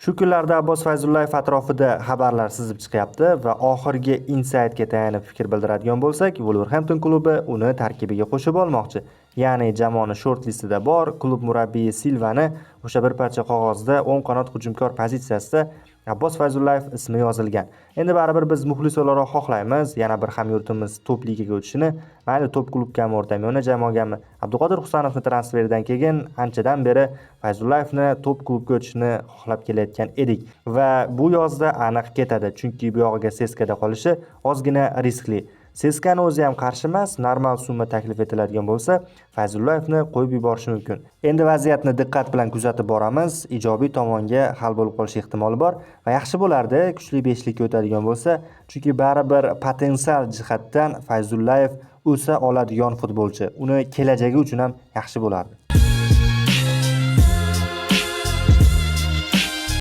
Shu kunlarda Abbos Fayzullayev atrofida xabarlar sizib chiqyapti va oxirgi insaytga tayanib fikr bildiradigan bo'lsak, Wolverhampton klubi uni tarkibiga qo'shib olmoqchi. Ya'ni jamoani short listida bor, klub murabbiyi Silvani o'sha bir parcha qog'ozda o'ng qanot hujumkor pozitsiyasida Abbos Fayzullayev ismi yozilgan. Endi baribir biz muxlis o'laroq xohlaymiz, yana bir hamyurtimiz top ligaga o'tishini, mayli top klubgami, o'rtamiyona jamoagami. Abduqodir Husanovning transferidan keyin anchadan beri Fayzullayevni top klubga o'tishini xohlab kelayotgan edik va bu yozda aniq ketadi, chunki bu yog'iga Seskada qolishi ozgina riskli. Seskani o'zi ham qarshi emas, normal summa taklif etiladigan bo'lsa, Fayzullayevni qo'yib yuborishi mumkin. Endi vaziyatni diqqat bilan kuzatib boramiz, ijobiy tomonga hal bo'lib qolish ehtimoli bor va yaxshi bo'lardi kuchli beshlikka o'tadigan bo'lsa, chunki baribir potensial jihatdan Fayzullayev o'sa oladigan futbolchi. Uni kelajagi uchun ham yaxshi bo'lardi.